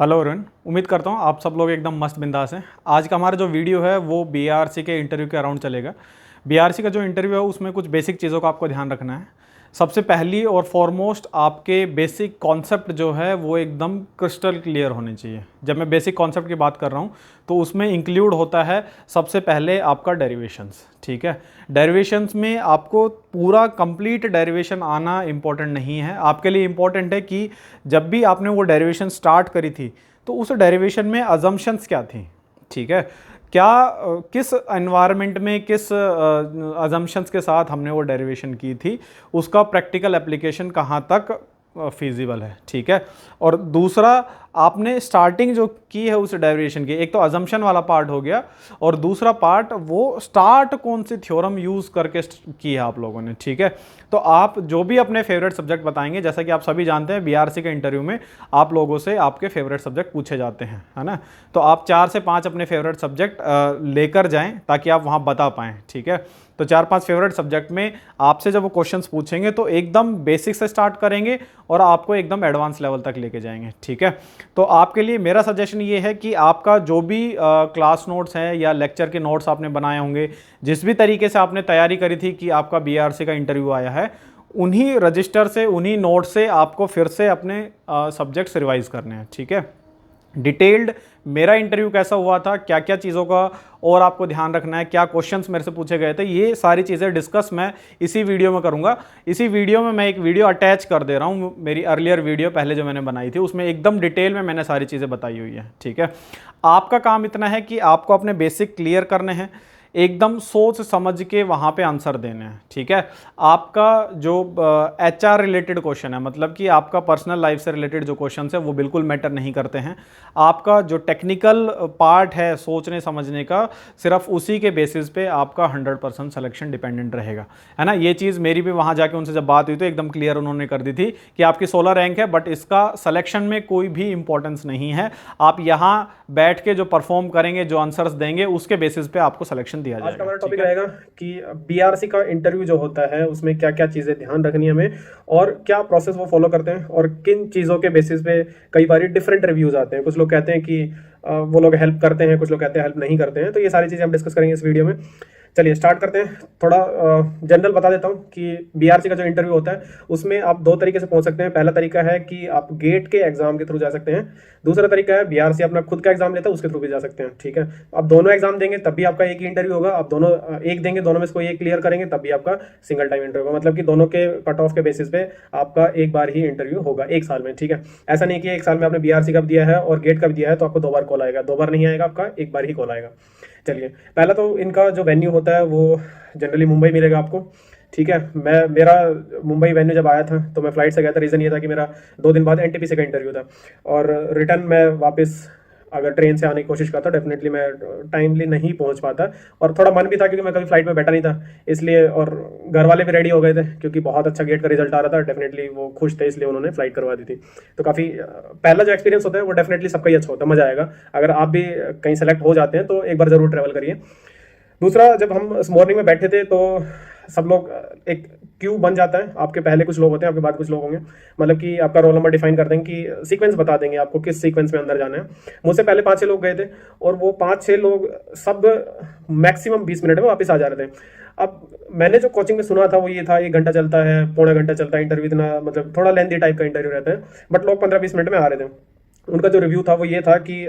Hello Arun, उम्मीद करता हूँ आप सब लोग एकदम मस्त बिंदास हैं। आज का हमारा जो वीडियो है वो बीआरसी के इंटरव्यू के अराउंड चलेगा। बीआरसी का जो इंटरव्यू है उसमें कुछ बेसिक चीज़ों का आपको ध्यान रखना है। सबसे पहली और फॉरमोस्ट आपके बेसिक कॉन्सेप्ट जो है वो एकदम क्रिस्टल क्लियर होने चाहिए। जब मैं बेसिक कॉन्सेप्ट की बात कर रहा हूँ तो उसमें इंक्लूड होता है सबसे पहले आपका डेरिवेशंस। ठीक है, डेरिवेशंस में आपको पूरा कंप्लीट डेरिवेशन आना इम्पॉर्टेंट नहीं है। आपके लिए इम्पॉर्टेंट है कि जब भी आपने वो डेरिवेशन स्टार्ट करी थी तो उस डेरिवेशन में अजम्पशंस क्या थी। ठीक है, क्या किस एनवायरनमेंट में किस अजम्पशंस के साथ हमने वो डेरिवेशन की थी, उसका प्रैक्टिकल एप्लीकेशन कहाँ तक फीजिबल है। ठीक है, और दूसरा आपने स्टार्टिंग जो की है उस डेरिवेशन की, एक तो अजम्पशन वाला पार्ट हो गया और दूसरा पार्ट वो स्टार्ट कौन सी थ्योरम यूज़ करके की है आप लोगों ने। ठीक है, तो आप जो भी अपने फेवरेट सब्जेक्ट बताएंगे, जैसा कि आप सभी जानते हैं बीआरसी के इंटरव्यू में आप लोगों से आपके फेवरेट सब्जेक्ट पूछे जाते हैं, है ना। तो आप 4 से 5 अपने फेवरेट सब्जेक्ट लेकर जाएं ताकि आप वहाँ बता पाएँ। ठीक है, तो 4-5 फेवरेट सब्जेक्ट में आपसे जब वो क्वेश्चंस पूछेंगे तो एकदम बेसिक से स्टार्ट करेंगे और आपको एकदम एडवांस लेवल तक लेके जाएंगे। ठीक है, तो आपके लिए मेरा सजेशन ये है कि आपका जो भी क्लास नोट्स हैं या लेक्चर के नोट्स आपने बनाए होंगे, जिस भी तरीके से आपने तैयारी करी थी कि आपका बीआरसी का इंटरव्यू आया है, उन्हीं रजिस्टर से उन्हीं नोट से आपको फिर से अपने सब्जेक्ट्स रिवाइज करने हैं। ठीक है, डिटेल्ड मेरा इंटरव्यू कैसा हुआ था, क्या क्या चीज़ों का और आपको ध्यान रखना है, क्या क्वेश्चंस मेरे से पूछे गए थे, ये सारी चीज़ें डिस्कस मैं इसी वीडियो में करूंगा। इसी वीडियो में मैं एक वीडियो अटैच कर दे रहा हूँ, मेरी अर्लियर वीडियो पहले जो मैंने बनाई थी उसमें एकदम डिटेल में मैंने सारी चीज़ें बताई हुई है। ठीक है, आपका काम इतना है कि आपको अपने बेसिक क्लियर करने हैं, एकदम सोच समझ के वहाँ पे आंसर देने हैं। ठीक है, आपका जो एचआर रिलेटेड क्वेश्चन है, मतलब कि आपका पर्सनल लाइफ से रिलेटेड जो क्वेश्चन है वो बिल्कुल मैटर नहीं करते हैं। आपका जो टेक्निकल पार्ट है सोचने समझने का, सिर्फ उसी के बेसिस पे आपका 100% सिलेक्शन डिपेंडेंट रहेगा, है ना। ये चीज़ मेरी भी वहाँ जाके उनसे जब बात हुई तो एकदम क्लियर उन्होंने कर दी थी कि आपकी 16 रैंक है बट इसका सिलेक्शन में कोई भी इंपॉर्टेंस नहीं है। आप यहाँ बैठ के जो परफॉर्म करेंगे, जो आंसर्स देंगे, उसके बेसिस पे आपको सिलेक्शन दिया जाएगा। आज का हमारा टॉपिक रहेगा कि बीआरसी का इंटरव्यू जो होता है उसमें क्या क्या चीज़ें ध्यान रखनी है हमें और क्या प्रोसेस वो फॉलो करते हैं और किन चीज़ों के बेसिस पे कई बार डिफरेंट रिव्यूज आते हैं। कुछ लोग कहते हैं कि वो लोग हेल्प करते हैं, कुछ लोग कहते हैं हेल्प नहीं करते हैं। तो ये सारी चीज़ें हम डिस्कस करेंगे इस वीडियो में। चलिए स्टार्ट करते हैं। थोड़ा जनरल बता देता हूँ कि बीआरसी का जो इंटरव्यू होता है उसमें आप 2 तरीके से पहुंच सकते हैं। पहला तरीका है कि आप गेट के एग्जाम के थ्रू जा सकते हैं। दूसरा तरीका है बीआरसी अपना खुद का एग्जाम लेता है, उसके थ्रू भी जा सकते हैं। ठीक है, आप दोनों एग्जाम देंगे तब भी आपका एक ही इंटरव्यू होगा। आप दोनों एक देंगे, दोनों में से कोई एक क्लियर करेंगे तब भी आपका सिंगल टाइम इंटरव्यू होगा। मतलब कि दोनों के कट ऑफ के बेसिस पे आपका एक बार ही इंटरव्यू होगा एक साल में। ठीक है, ऐसा नहीं कि एक साल में आपने बीआरसी का भी दिया है और गेट का भी दिया है तो आपको 2 बार कॉल आएगा। 2 बार नहीं आएगा, आपका एक बार ही कॉल आएगा। चलिए, पहला तो इनका जो वेन्यू होता है वो जनरली मुंबई मिलेगा आपको। ठीक है, मेरा मुंबई वेन्यू जब आया था तो मैं फ्लाइट से गया था। रीज़न ये था कि मेरा 2 दिन बाद एनटीपीसी का इंटरव्यू था और रिटर्न मैं वापस अगर ट्रेन से आने की कोशिश करता डेफिनेटली मैं टाइमली नहीं पहुंच पाता। और थोड़ा मन भी था क्योंकि मैं कभी फ्लाइट में बैठा नहीं था इसलिए, और घर वाले भी रेडी हो गए थे क्योंकि बहुत अच्छा गेट का रिजल्ट आ रहा था। डेफिनेटली वो खुश थे इसलिए उन्होंने फ्लाइट करवा दी थी। तो काफ़ी पहला जो एक्सपीरियंस होता है वो डेफिनेटली सबका ही अच्छा होता है, मज़ा आएगा। अगर आप भी कहीं सेलेक्ट हो जाते हैं तो एक बार ज़रूर ट्रैवल करिए। दूसरा, जब हम इस मॉर्निंग में बैठे थे तो सब लोग एक क्यू बन जाता है। आपके पहले कुछ लोग होते हैं, आपके बाद कुछ लोग होंगे। मतलब कि आपका रोल नंबर डिफाइन कर देंगे कि सीक्वेंस बता देंगे आपको किस सीक्वेंस में अंदर जाना है। मुझसे पहले 5-6 लोग गए थे और वो 5-6 लोग सब मैक्सिमम 20 मिनट में वापस आ जा रहे थे। अब मैंने जो कोचिंग में सुना था वो ये था 1 घंटा चलता है, पौना घंटा चलता है इंटरव्यू, इतना मतलब थोड़ा लेंथी टाइप का इंटरव्यू रहता है। बट लोग 15-20 मिनट में आ रहे थे। उनका जो रिव्यू था वो ये था कि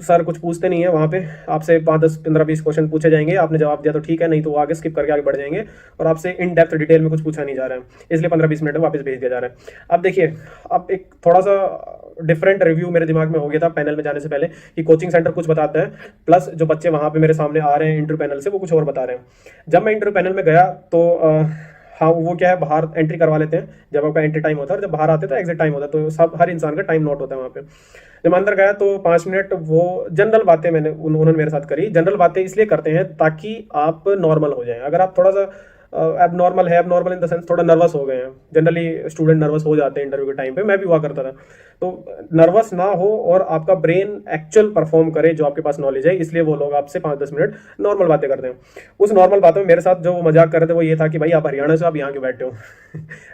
सर कुछ पूछते नहीं है वहाँ पे, आपसे 5-10-15-20 क्वेश्चन पूछे जाएंगे, आपने जवाब दिया तो ठीक है, नहीं तो वो आगे स्किप करके आगे बढ़ जाएंगे और आपसे इन डेप्थ डिटेल में कुछ पूछा नहीं जा रहा है, इसलिए 15-20 मिनट में वापस भेज दिया जा रहा है। अब देखिए, अब एक थोड़ा सा डिफरेंट रिव्यू मेरे दिमाग में हो गया था पैनल में जाने से पहले कि कोचिंग सेंटर कुछ बताता है, प्लस जो बच्चे वहाँ पे मेरे सामने आ रहे हैं इंटरव्यू पैनल से वो कुछ और बता रहे हैं। जब मैं इंटरव्यू पैनल में गया तो हाँ, वो क्या है, बाहर एंट्री करवा लेते हैं जब आपका एंट्री टाइम होता है और जब बाहर आते हैं तो एग्जिट टाइम होता है। तो सब हर इंसान का टाइम नोट होता है वहाँ पे। जब मैं अंदर गया तो 5 मिनट वो जनरल बातें उन्होंने मेरे साथ करी। जनरल बातें इसलिए करते हैं ताकि आप नॉर्मल हो जाएं। अगर आप थोड़ा सा एबनॉर्मल है, एबनॉर्मल इन द सेंस थोड़ा नर्वस हो गए हैं, जनरली स्टूडेंट नर्वस हो जाते हैं इंटरव्यू के टाइम पे, मैं भी हुआ करता था। तो नर्वस ना हो और आपका ब्रेन एक्चुअल परफॉर्म करे जो आपके पास नॉलेज है, इसलिए वो लोग आपसे 5-10 मिनट नॉर्मल बातें करते हैं। उस नॉर्मल बातों में मेरे साथ जो मजाक कर रहे थे वो ये था कि भाई आप हरियाणा से, आप यहाँ क्यों बैठे हो।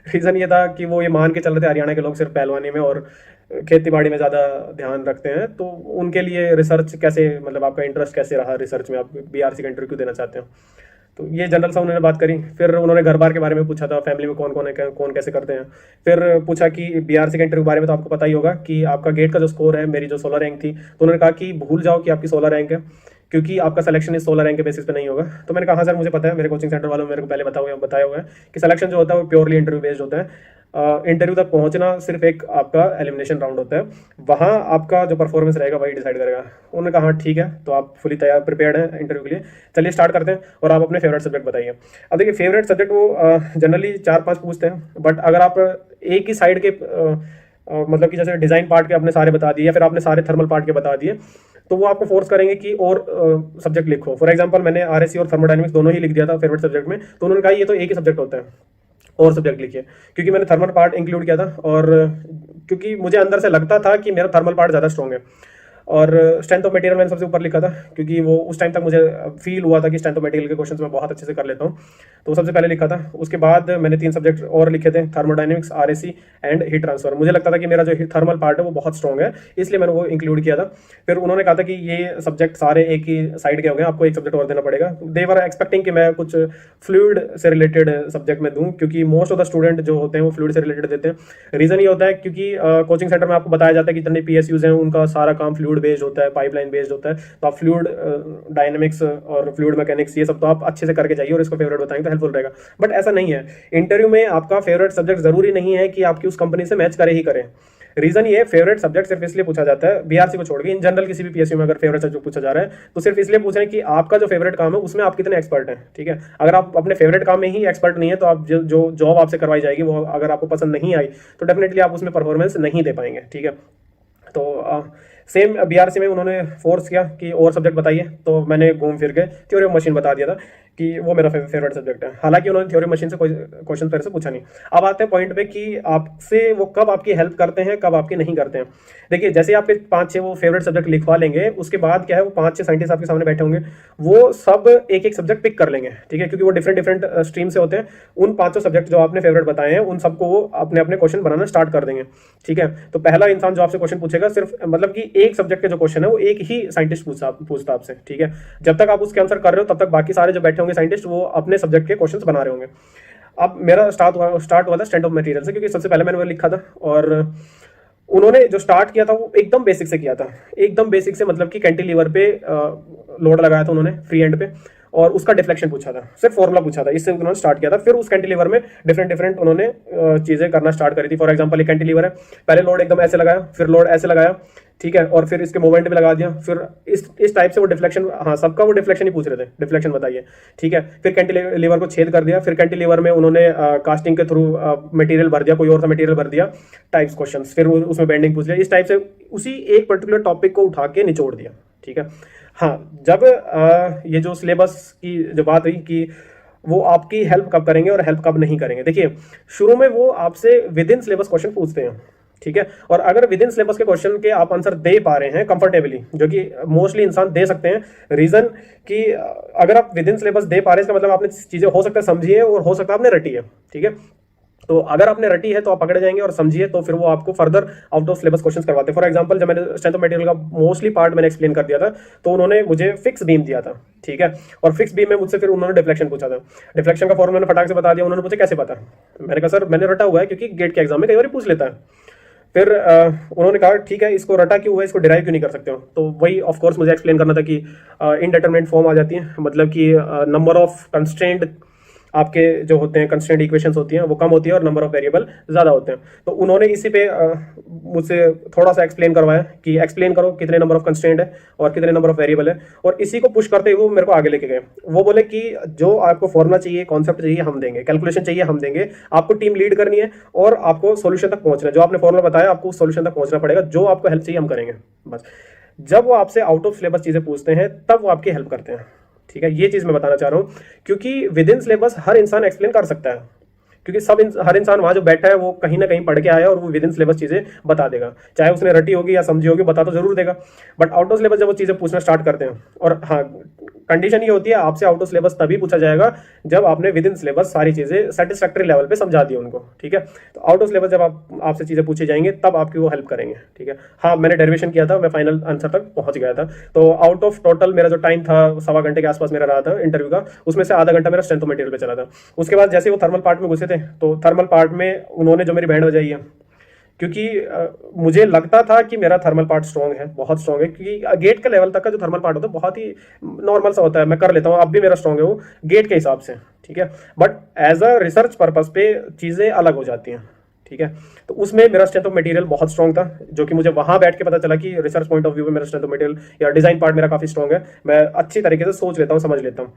रीज़न ये था कि वो ये मान के चल रहे थे हरियाणा के लोग सिर्फ पहलवानी में और खेती बाड़ी में ज़्यादा ध्यान रखते हैं, तो उनके लिए रिसर्च कैसे, मतलब आपका इंटरेस्ट कैसे रहा रिसर्च में, आप बीआरसी का इंटरव्यू क्यों देना चाहते हो? तो ये जनरल सा उन्होंने बात करी। फिर उन्होंने घर बार के बारे में पूछा था, फैमिली में कौन कौन है, कौन कैसे करते हैं। फिर पूछा कि बीआरसी के इंटरव्यू बारे में तो आपको पता ही होगा कि आपका गेट का जो स्कोर है, मेरी जो 16 रैंक थी, तो उन्होंने कहा कि भूल जाओ कि आपकी 16 रैंक है, क्योंकि आपका सिलेक्शन इस 16 रैंक के बेसिस पे नहीं होगा। तो मैंने कहा हाँ सर मुझे पता है, मेरे कोचिंग सेंटर वालों ने मेरे को पहले बताया हुआ है कि सिलेक्शन जो होता है वो प्योरली इंटरव्यू बेस्ड होता है। इंटरव्यू तक पहुंचना सिर्फ एक आपका एलिमिनेशन राउंड होता है, वहाँ आपका जो परफॉर्मेंस रहेगा वही डिसाइड करेगा। उन्होंने कहा हाँ ठीक है, तो आप फुली तैयार प्रिपेयर्ड हैं इंटरव्यू के लिए, चलिए स्टार्ट करते हैं और आप अपने फेवरेट सब्जेक्ट बताइए। अब देखिए फेवरेट सब्जेक्ट वो जनरली 4-5 पूछते हैं, बट अगर आप एक ही साइड के मतलब कि जैसे डिज़ाइन पार्ट के आपने सारे बता दिए या फिर आपने सारे थर्मल पार्ट के बता दिए, तो वो आपको फोर्स करेंगे कि और सब्जेक्ट लिखो। फॉर एग्जांपल मैंने आरएससी और थर्मोडायनेमिक्स दोनों ही लिख दिया था फेवरेट सब्जेक्ट में, तो उन्होंने कहा ये तो एक ही सब्जेक्ट होता है, और सब्जेक्ट लिखिए, क्योंकि मैंने थर्मल पार्ट इंक्लूड किया था और क्योंकि मुझे अंदर से लगता था कि मेरा थर्मल पार्ट ज़्यादा स्ट्रॉन्ग है। और स्ट्रेंथ ऑफ मटेरियल मैंने सबसे ऊपर लिखा था, क्योंकि वो उस टाइम तक मुझे फील हुआ था कि स्ट्रेंथ ऑफ मटेरियल के क्वेश्चंस मैं बहुत अच्छे से कर लेता हूँ, तो सबसे पहले लिखा था। उसके बाद मैंने 3 सब्जेक्ट और लिखे थे, thermodynamics, RSC and heat transfer. मुझे लगता था कि मेरा जो थर्मल पार्ट है वो बहुत स्ट्रॉन्ग है, इसलिए मैंने वो इंक्लूड किया था। फिर उन्होंने कहा था कि ये सब्जेक्ट सारे एक ही साइड के हो गए, आपको एक सब्जेक्ट और देना पड़ेगा। दे वर एक्सपेक्टिंग कि मैं कुछ फ्लूइड से रिलेटेड सब्जेक्ट में दूँ, क्योंकि मोस्ट ऑफ द स्टूडेंट जो होते हैं वो फ्लूइड से रिलेटेड देते हैं। रीज़न ये होता है क्योंकि कोचिंग सेंटर में आपको बताया जाता है कि जितने पीएसयूज हैं उनका सारा काम फ्लूइड बेस्ड होता है, पाइपलाइन बेस्ड होता है, तो आप फ्लूइड डायनेमिक्स और फ्लूइड मैकेनिक्स ये सब तो आप अच्छे से करके जाइए और इसको फेवरेट बताएंगे तो हेल्पफुल रहेगा। बट ऐसा नहीं है, इंटरव्यू में आपका फेवरेट सब्जेक्ट जरूरी नहीं है कि आपकी उस कंपनी से मैच करे ही करें। रीजन ये, फेवरेट सब्जेक्ट सिर्फ इसलिए पूछा जाता है, बीआरसी को छोड़ के इन जनरल किसी भी पीएसयू में अगर फेवरेट सब्जेक्ट पूछा जा रहा है तो सिर्फ इसलिए पूछ रहे हैं कि आपका जो फेवरेट काम है उसमें आप कितने एक्सपर्ट हैं। ठीक है, अगर आप अपने फेवरेट काम में ही एक्सपर्ट नहीं है तो आप जो जॉब आपसे करवाई जाएगी वो अगर आपको पसंद नहीं आई तो डेफिनेटली आप उसमें परफॉर्मेंस नहीं दे पाएंगे। ठीक है, तो सेम बीआरसी में उन्होंने फोर्स किया कि और सब्जेक्ट बताइए, तो मैंने घूम फिर के थ्योरी ऑफ मशीन बता दिया था कि वो मेरा फेवरेट सब्जेक्ट है। हालांकि उन्होंने थ्योरी ऑफ मशीन से कोई क्वेश्चन पहले से पूछा नहीं। अब आते हैं पॉइंट पे कि आपसे वो कब आपकी हेल्प करते हैं, कब आपकी नहीं करते हैं। देखिए जैसे आपके 5-6 वो फेवरेट सब्जेक्ट लिखवा लेंगे, उसके बाद क्या है, वो 5-6 साइंटिस्ट आपके सामने बैठे होंगे, वो सब एक एक सब्जेक्ट पिक कर लेंगे। ठीक है, क्योंकि वो डिफरेंट स्ट्रीम से होते हैं। उन 5 सब्जेक्ट जो आपने फेवरेट बताए हैं उन सबको वो अपने अपने क्वेश्चन बनाना स्टार्ट कर देंगे। ठीक है, तो पहला इंसान जो आपसे क्वेश्चन पूछेगा, सिर्फ मतलब कि एक सब्जेक्ट के जो क्वेश्चन है वो एक ही साइंटिस्ट पूछता आपसे। ठीक है, जब तक आप उसके आंसर कर रहे हो तब तक बाकी सारे जो बैठे होंगे साइंटिस्ट वो अपने सब्जेक्ट के क्वेश्चंस बना रहे होंगे। अब मेरा स्टार्ट हुआ था स्ट्रेंथ ऑफ मटेरियल से, क्योंकि सबसे पहले मैंने वो लिखा था और उन्होंने जो स्टार्ट किया था वो एकदम बेसिक से किया था। एकदम बेसिक से मतलब कि कैंटिलीवर पे लोड लगाया था उन्होंने फ्री एंड पे, और उसका डिफ्लेक्शन पूछा था, सिर्फ फॉर्मूला पूछा था, इससे उन्होंने स्टार्ट किया था। फिर उस कैंटिलीवर में डिफरेंट उन्होंने चीजें करना स्टार्ट करी थी। फॉर एग्जांपल एक कैंटिलीवर है, पहले लोड एकदम ऐसे लगाया, फिर लोड ऐसे लगाया, ठीक है, और फिर इसके मोमेंट भी लगा दिया, फिर इस टाइप से वो डिफ्लेक्शन, हाँ सबका वो डिफ्लेक्शन ही पूछ रहे थे, डिफ्लेक्शन बताइए। ठीक है, फिर कैंटिलीवर को छेद कर दिया, फिर कैंटिलीवर में उन्होंने कास्टिंग के थ्रू मटेरियल भर दिया, कोई और सा मटेरियल भर दिया, टाइप्स क्वेश्चन, फिर उसमें बेंडिंग पूछ लिया, इस टाइप से उसी एक पर्टिकुलर टॉपिक को उठा के निचोड़ दिया। ठीक है, हाँ जब ये जो सिलेबस की जो बात हुई कि वो आपकी हेल्प कब करेंगे और हेल्प कब नहीं करेंगे, देखिए शुरू में वो आपसे विद इन सिलेबस क्वेश्चन पूछते हैं। ठीक है, और अगर विद इन सिलेबस के क्वेश्चन के आप आंसर दे पा रहे हैं कंफर्टेबली, जो कि मोस्टली इंसान दे सकते हैं, रीजन कि अगर आप विद इन सिलेबस दे पा रहे हैं इसका मतलब आपने चीजें हो सकता है समझी है और हो सकता है आपने रटी है। ठीक है, तो अगर आपने रटी है तो आप पकड़े जाएंगे, और समझिए तो फिर वो आपको further out of syllabus questions करवाते हैं। फॉर एग्जांपल जब मैंने स्ट्रेंथ ऑफ मटेरियल का मोस्टली पार्ट मैंने एक्सप्लेन कर दिया था, तो उन्होंने मुझे फिक्स बीम दिया था। ठीक है, और फिक्स बीम में मुझसे फिर उन्होंने डिफ्लेक्शन पूछा था। डिफ्लेक्शन का फॉर्मूला मैंने फटाक से बता दिया। उन्होंने पूछा कैसे पता, मैंने कहा सर मैंने रटा हुआ है, क्योंकि गेट के एग्जाम में कई बार पूछ लेता है। फिर उन्होंने कहा ठीक है, इसको रटा क्यों हुआ है, इसको डिराइव क्यों नहीं कर सकते हो। तो वही ऑफ कोर्स मुझे एक्सप्लेन करना था कि इनडिटरमिनेट फॉर्म आ जाती है, मतलब कि नंबर ऑफ कंस्ट्रेंट आपके जो होते हैं, कंस्ट्रेंट इक्वेशंस होती हैं वो कम होती है और नंबर ऑफ वेरिएबल ज़्यादा होते हैं। तो उन्होंने इसी पे मुझसे थोड़ा सा एक्सप्लेन करवाया कि एक्सप्लेन करो कितने नंबर ऑफ कंस्ट्रेंट है और कितने नंबर ऑफ वेरिएबल है, और इसी को पुश करते हुए वो मेरे को आगे लेके गए। वो बोले कि जो आपको फॉर्मुला चाहिए, कॉन्सेप्ट चाहिए, हम देंगे, कैलकुलेशन चाहिए, हम देंगे, आपको टीम लीड करनी है और आपको सोल्यूशन तक पहुंचना है। जो आपने फॉर्मुला बताया आपको उस सोल्यूशन तक पहुंचना पड़ेगा, जो आपको हेल्प चाहिए हम करेंगे। बस जब वो आपसे आउट ऑफ सिलेबस चीज़ें पूछते हैं तब वो आपकी हेल्प करते हैं। ठीक है, ये चीज़ मैं बताना चाह रहा हूँ, क्योंकि विद इन सिलेबस हर इंसान एक्सप्लेन कर सकता है, क्योंकि हर इंसान वहाँ जो बैठा है वो कहीं ना कहीं पढ़ के आया और वो विद इन सिलेबस चीज़ें बता देगा, चाहे उसने रटी होगी या समझी होगी, बता तो जरूर देगा। बट आउट ऑफ सिलेबस जब वो चीज़ें पूछना स्टार्ट करते हैं, और हाँ कंडीशन ये होती है आपसे आउट ऑफ सिलेबस तभी पूछा जाएगा जब आपने विद इन सिलेबस सारी चीजें सेटिस्फैक्टरी लेवल पे समझा दी उनको, ठीक है। तो आउट ऑफ सिलेबस जब आपसे चीजें पूछी जाएंगी तब आपकी वो हेल्प करेंगे, ठीक है। हाँ, मैंने डेरिवेशन किया था, मैं फाइनल आंसर तक पहुंच गया था। तो आउट ऑफ टोटल मेरा जो टाइम था 1.25 घंटे के आसपास मेरा रहा था इंटरव्यू का, उसमें से आधा घंटा मेरा स्ट्रेंथ ऑफ मटेरियल पे चला था। उसके बाद जैसे वो थर्मल पार्ट में घुसे थे तो थर्मल पार्ट में उन्होंने जो मेरी बैंड बजाई है, क्योंकि मुझे लगता था कि मेरा थर्मल पार्ट स्ट्रॉन्ग है, बहुत स्ट्रॉन्ग है, क्योंकि गेट के लेवल तक का जो थर्मल पार्ट होता है बहुत ही नॉर्मल सा होता है, मैं कर लेता हूँ, अब भी मेरा स्ट्रॉन्ग है वो गेट के हिसाब से, ठीक है। But as a research purpose पे चीज़ें अलग हो जाती हैं, ठीक है। तो उसमें मेरा स्ट्रेंथ ऑफ मटेरियल बहुत स्ट्रॉन्ग था, जो कि मुझे वहां बैठ के पता चला कि रिसर्च पॉइंट ऑफ व्यू में मेरा स्ट्रेंथ ऑफ मटेरियल या डिजाइन पार्ट मेरा काफी स्ट्रॉन्ग है, मैं अच्छी तरीके से सोच लेता हूँ, समझ लेता हूँ।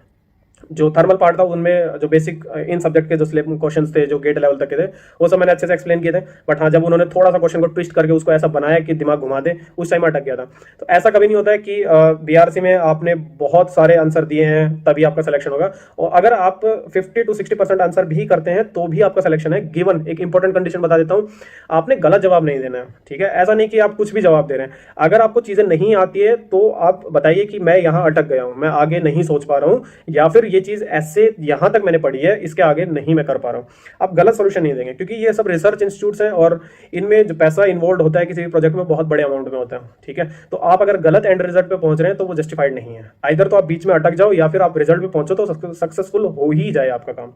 जो थर्मल पार्ट था उनमें जो बेसिक इन सब्जेक्ट के जो क्वेश्चंस थे जो गेट लेवल तक के थे वो सब मैंने अच्छे से एक्सप्लेन किए थे। बट हाँ, जब उन्होंने थोड़ा सा क्वेश्चन को ट्विस्ट करके उसको ऐसा बनाया कि दिमाग घुमा दे, उस टाइम अटक गया था। तो ऐसा कभी नहीं होता है कि बीआरसी में आपने बहुत सारे आंसर दिए हैं तभी आपका सिलेक्शन होगा, और अगर आप 50 to 60% आंसर भी करते हैं तो भी आपका सिलेक्शन है। गिवन एक इंपॉर्टेंट कंडीशन बता देता हूँ, आपने गलत जवाब नहीं देना है, ठीक है। ऐसा नहीं कि आप कुछ भी जवाब दे रहे हैं, अगर आपको चीजें नहीं आती है तो आप बताइए कि मैं यहाँ अटक गया हूँ, मैं आगे नहीं सोच पा रहा हूँ, या फिर ये चीज ऐसे यहां तक मैंने पढ़ी है, इसके आगे नहीं मैं कर पा रहा हूं। आप गलत सॉल्यूशन नहीं देंगे, क्योंकि ये सब रिसर्च इंस्टीट्यूट्स हैं और इनमें जो पैसा इन्वॉल्व होता है किसी भी प्रोजेक्ट में बहुत बड़े अमाउंट में होता है, ठीक है। तो आप अगर गलत एंड रिजल्ट पे पहुंच रहे हैं तो वो जस्टिफाइड नहीं है। आइदर तो आप बीच में अटक जाओ या फिर आप रिजल्ट पे पहुंचो तो सक्सेसफुल हो ही जाए आपका काम,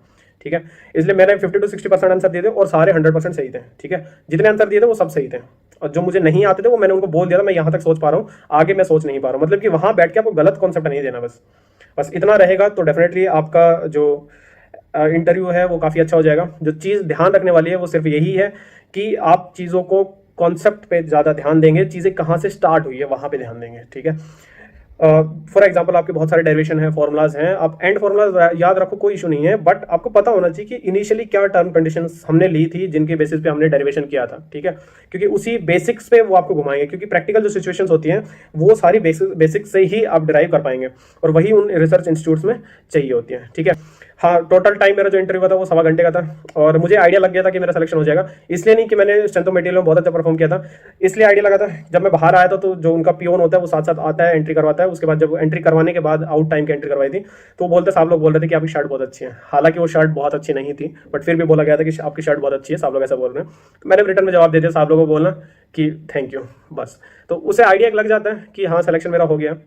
ठीक है। इसलिए मैंने 50 to 60% आंसर दिए थे और सारे 100% सही थे, ठीक है। जितने आंसर दिए थे वो सब सही थे, और जो मुझे नहीं आते थे वो मैंने उनको बोल दिया था मैं यहां तक सोच पा रहा हूँ, आगे मैं सोच नहीं पा रहा हूँ। मतलब कि वहां बैठ के आपको गलत कॉन्सेप्ट नहीं देना, बस इतना रहेगा तो डेफिनेटली आपका जो इंटरव्यू है वो काफ़ी अच्छा हो जाएगा। जो चीज़ ध्यान रखने वाली है वो सिर्फ यही है कि आप चीज़ों को कॉन्सेप्ट पे ज़्यादा ध्यान देंगे, चीज़ें कहाँ से स्टार्ट हुई है वहाँ पे ध्यान देंगे, ठीक है। फॉर एग्जाम्पल आपके बहुत सारे डेरिवेशन है, फॉर्मुलाज हैं, आप एंड फॉर्मुलाज याद रखो, कोई इशू नहीं है, बट आपको पता होना चाहिए कि इनिशियली क्या टर्म कंडीशंस हमने ली थी जिनके बेसिस पे हमने डेरिवेशन किया था, ठीक है। क्योंकि उसी बेसिक्स पे वो आपको घुमाएंगे, क्योंकि प्रैक्टिकल जो सिचुएशंस होती हैं वो सारी बेसिक्स से ही आप डिराइव कर पाएंगे, और वही उन रिसर्च इंस्टीट्यूट्स में चाहिए होती है, ठीक है। हाँ, टोटल टाइम मेरा जो इंटरव्यू था वो 1.25 घंटे का था, और मुझे आइडिया लग गया था कि मेरा सिलेक्शन हो जाएगा। इसलिए नहीं कि मैंने स्ट्रेंथ ऑफ मटेरियल में बहुत अच्छा परफॉर्म किया था, इसलिए आइडिया लगा था। जब मैं बाहर आया था तो जो उनका पियोन होता है वो साथ साथ आता है, एंट्री करवाता है। उसके बाद जब एंट्री करवाने के बाद आउट टाइम की एंट्री करवाई थी तो वो बोलते, सब लोग बोल रहे थे कि आपकी शर्ट बहुत अच्छी है। हालांकि वो शर्ट बहुत अच्छी नहीं थी, बट फिर भी बोला गया था कि आपकी शर्ट बहुत अच्छी है, सब लोग ऐसा बोल रहे हैं। तो मैंने रिटर्न में जवाब दे दिया सब लोगों को बोलना कि थैंक यू, बस। तो उसे आइडिया लग जाता है कि हाँ सिलेक्शन मेरा हो गया।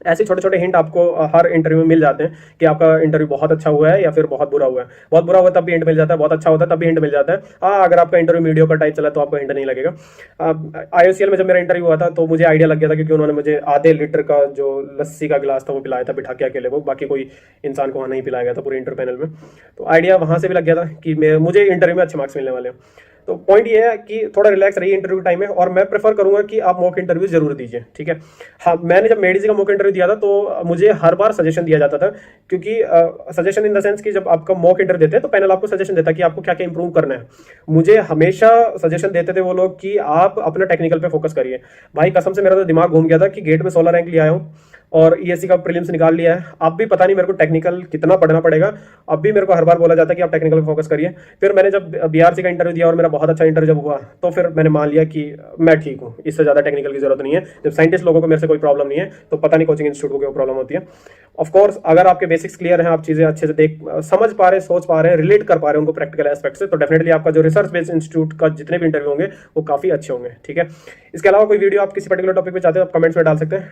ऐसे छोटे छोटे हिंट आपको हर इंटरव्यू में मिल जाते हैं कि आपका इंटरव्यू बहुत अच्छा हुआ है या फिर बहुत बुरा हुआ है। बहुत बुरा हुआ तब भी हिंट मिल जाता है, बहुत अच्छा होता है तब भी हिंट मिल जाता है। हाँ, अगर आपका इंटरव्यू मीडियो का टाइप चला तो आपको हिंट नहीं लगेगा। IOCL में जब मेरा इंटरव्यू हुआ था तो मुझे आइडिया लग गया था, क्योंकि उन्होंने मुझे आधे लीटर का जो लस्सी का गिलास था वो पिलाया था बिठा के अकेले को, बाकी कोई इंसान को वहाँ नहीं पिलाया गया था पूरे इंटरव्यू पैनल में। तो आइडिया वहाँ से भी लग गया था कि मुझे इंटरव्यू में अच्छे मार्क्स मिलने वाले हैं। तो पॉइंट ये है कि थोड़ा रिलैक्स रहिए इंटरव्यू टाइम में, और मैं प्रेफर करूंगा कि आप मॉक इंटरव्यू जरूर दीजिए, ठीक है। हाँ, मैंने जब मेडिसी का मॉक इंटरव्यू दिया था तो मुझे हर बार सजेशन दिया जाता था, क्योंकि सजेशन इन द सेंस कि जब आपका मॉक इंटरव्यू देते हैं तो पैनल आपको सजेशन देता है कि आपको क्या क्या इंप्रूव करना है। मुझे हमेशा सजेशन देते थे वो लोग कि आप अपना टेक्निकल पे फोकस करिए। भाई कसम से मेरा तो दिमाग घूम गया था कि गेट में 16 रैंक ले आया हूँ और ESC का प्रीलिम्स निकाल लिया है, अब भी पता नहीं मेरे को टेक्निकल कितना पढ़ना पड़ेगा। अब भी मेरे को हर बार बोला जाता है कि आप टेक्निकल पे फोकस करिए। फिर मैंने जब BRC का इंटरव्यू दिया और मेरा बहुत अच्छा इंटरव्यू जब हुआ तो फिर मैंने मान लिया कि मैं ठीक हूँ, इससे ज़्यादा टेक्निकल की जरूरत नहीं है। जब साइंटिस्ट लोगों को मेरे से कोई प्रॉब्लम नहीं है तो पता नहीं कोचिंग इंस्टीट्यूट को क्या प्रॉब्लम होती है। ऑफकोर्स अगर आपके बेसिक्स क्लियर हैं, आप चीज़ें अच्छे से समझ पा रहे हैं, सोच पा रहे हैं, रिलेट कर पा रहे हैं उनको प्रैक्टिकल एस्पेक्ट से, तो डेफिनेटली आपका जो रिसर्च बेस्ड इंस्टीट्यूट का जितने भी इंटरव्यू होंगे वो काफ़ी अच्छे होंगे, ठीक है। इसके अलावा कोई वीडियो आप किसी पर्टिकुलर टॉपिक पे चाहते हो आप कमेंट्स में डाल सकते हैं।